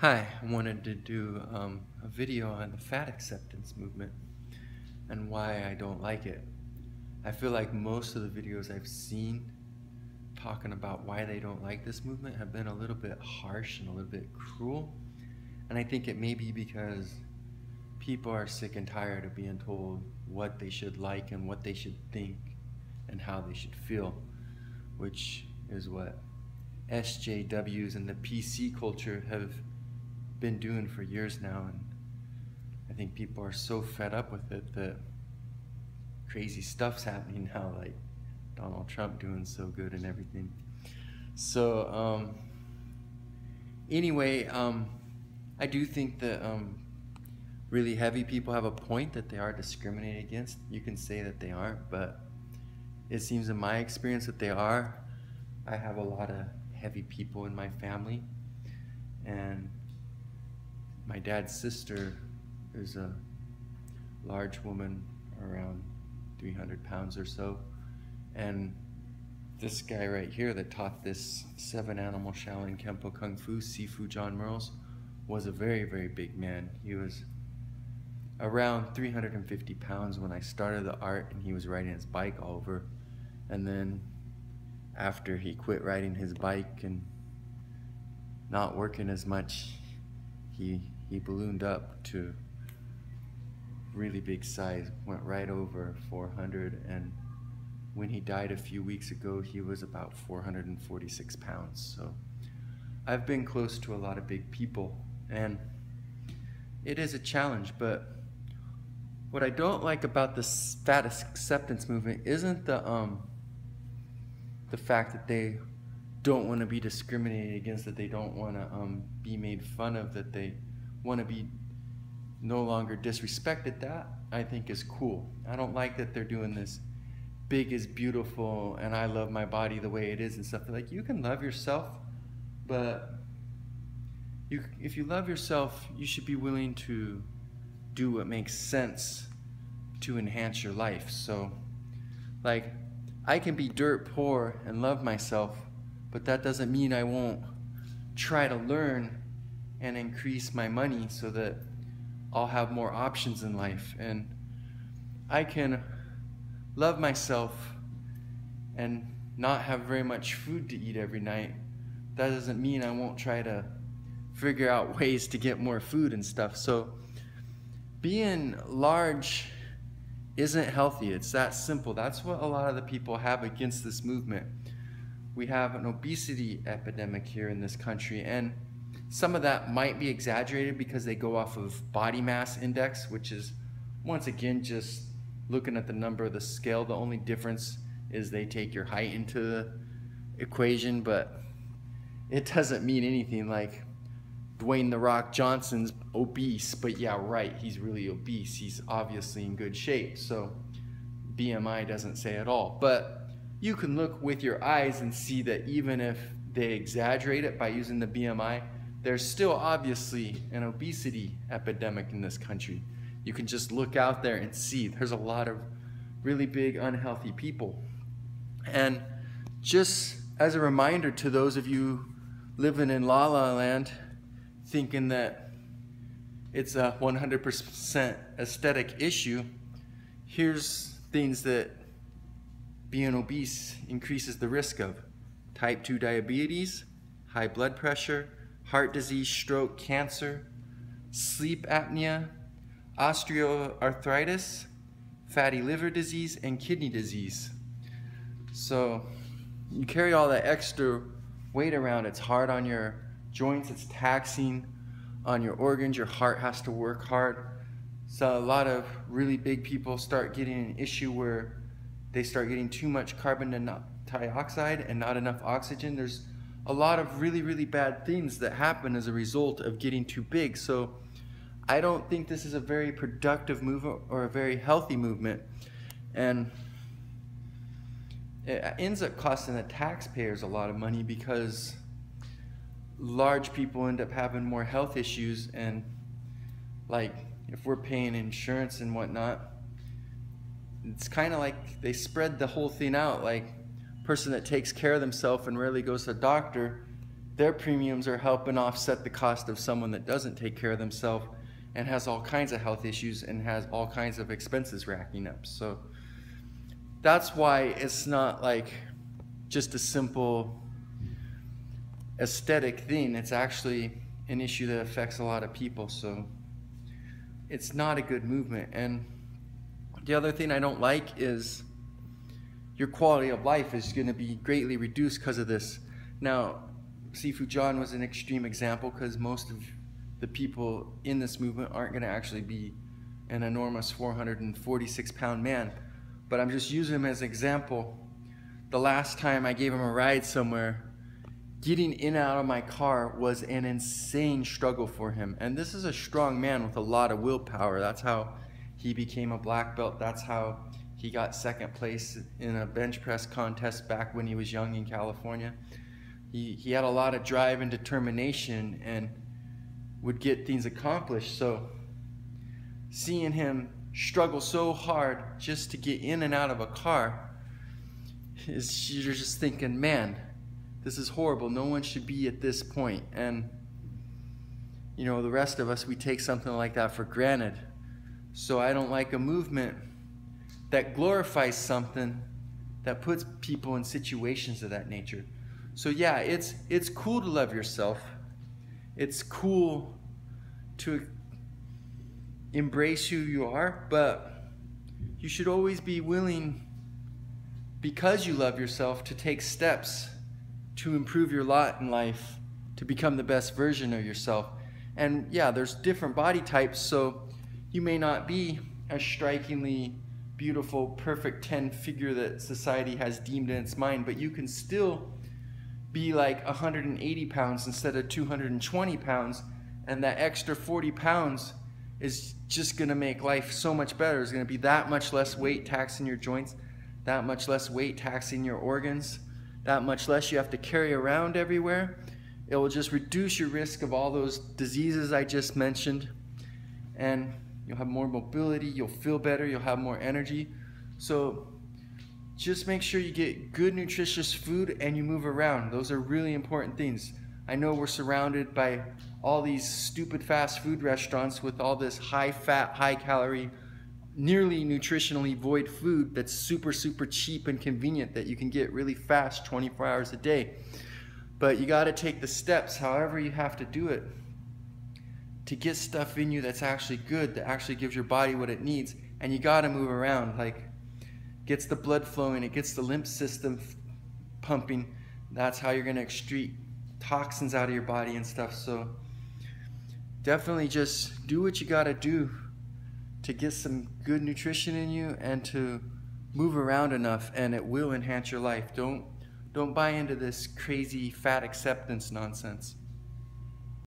Hi, I wanted to do a video on the fat acceptance movement and why I don't like it. I feel like most of the videos I've seen talking about why they don't like this movement have been a little bit harsh and a little bit cruel. And I think it may be because people are sick and tired of being told what they should like and what they should think and how they should feel, which is what SJWs and the PC culture have been doing for years now. And I think people are so fed up with it that crazy stuff's happening now, like Donald Trump doing so good and everything. So anyway, I do think that really heavy people have a point that they are discriminated against. You can say that they aren't, but it seems in my experience that they are. I have a lot of heavy people in my family, and my dad's sister is a large woman, around 300 pounds or so. And this guy right here that taught this 7-animal Shaolin Kempo Kung Fu, Sifu John Merles, was a very, very big man. He was around 350 pounds when I started the art, and he was riding his bike all over. And then after he quit riding his bike and not working as much, he ballooned up to really big size, went right over 400, and when he died a few weeks ago, he was about 446 pounds. So I've been close to a lot of big people, and it is a challenge. But what I don't like about this fat acceptance movement isn't the fact that they don't want to be discriminated against, that they don't want to be made fun of, that they want to be no longer disrespected. That I think is cool. I don't like that they're doing this big is beautiful and I love my body the way it is and stuff. Like, you can love yourself, but if you love yourself, you should be willing to do what makes sense to enhance your life. So like, I can be dirt poor and love myself, but that doesn't mean I won't try to learn and increase my money so that I'll have more options in life. And I can love myself and not have very much food to eat every night. That doesn't mean I won't try to figure out ways to get more food and stuff. So being large isn't healthy. It's that simple. That's what a lot of the people have against this movement. We have an obesity epidemic here in this country, and some of that might be exaggerated because they go off of body mass index, which is, once again, just looking at the number of the scale. The only difference is they take your height into the equation, but it doesn't mean anything. Like, Dwayne "The Rock" Johnson's obese, but yeah, right, he's really obese. He's obviously in good shape, so BMI doesn't say it all. But you can look with your eyes and see that even if they exaggerate it by using the BMI, there's still obviously an obesity epidemic in this country. You can just look out there and see there's a lot of really big unhealthy people. And just as a reminder to those of you living in La La Land thinking that it's a 100% aesthetic issue, here's things that being obese increases the risk of: type 2 diabetes, high blood pressure, heart disease, stroke, cancer, sleep apnea, osteoarthritis, fatty liver disease, and kidney disease. So you carry all that extra weight around. It's hard on your joints, it's taxing on your organs, your heart has to work hard. So a lot of really big people start getting an issue where they start getting too much carbon dioxide and not enough oxygen. There's a lot of really, really bad things that happen as a result of getting too big. So I don't think this is a very productive movement or a very healthy movement. And it ends up costing the taxpayers a lot of money because large people end up having more health issues. And like, if we're paying insurance and whatnot, it's kind of like they spread the whole thing out. Like, person that takes care of themselves and rarely goes to the doctor their premiums are helping offset the cost of someone that doesn't take care of themselves and has all kinds of health issues and has all kinds of expenses racking up. So that's why it's not like just a simple aesthetic thing. It's actually an issue that affects a lot of people. So it's not a good movement. And the other thing I don't like is your quality of life is going to be greatly reduced because of this. Now, Seafood John was an extreme example because most of the people in this movement aren't going to actually be an enormous 446-pound man. But I'm just using him as an example. The last time I gave him a ride somewhere, getting in and out of my car was an insane struggle for him. And this is a strong man with a lot of willpower. That's how he became a black belt. That's how he got second place in a bench press contest back when he was young in California. He had a lot of drive and determination and would get things accomplished. So seeing him struggle so hard just to get in and out of a car, you're just thinking, man, this is horrible. No one should be at this point. And you know, the rest of us, we take something like that for granted. So I don't like a movement that glorifies something that puts people in situations of that nature. So yeah, it's cool to love yourself. It's cool to embrace who you are, but you should always be willing, because you love yourself, to take steps to improve your lot in life, to become the best version of yourself. And yeah, there's different body types, so you may not be a strikingly beautiful, perfect 10 figure that society has deemed in its mind, but you can still be like 180 pounds instead of 220 pounds, and that extra 40 pounds is just going to make life so much better. It's going to be that much less weight taxing your joints, that much less weight taxing your organs, that much less you have to carry around everywhere. It will just reduce your risk of all those diseases I just mentioned, and you'll have more mobility, you'll feel better, you'll have more energy. So just make sure you get good nutritious food and you move around. Those are really important things. I know we're surrounded by all these stupid fast food restaurants with all this high fat, high calorie, nearly nutritionally void food that's super, super cheap and convenient that you can get really fast 24 hours a day. But you got to take the steps, however you have to do it, to get stuff in you that's actually good, that actually gives your body what it needs. And you got to move around. Like, gets the blood flowing, it gets the lymph system pumping. That's how you're going to excrete toxins out of your body and stuff. So definitely just do what you got to do to get some good nutrition in you and to move around enough, and it will enhance your life. Don't buy into this crazy fat acceptance nonsense.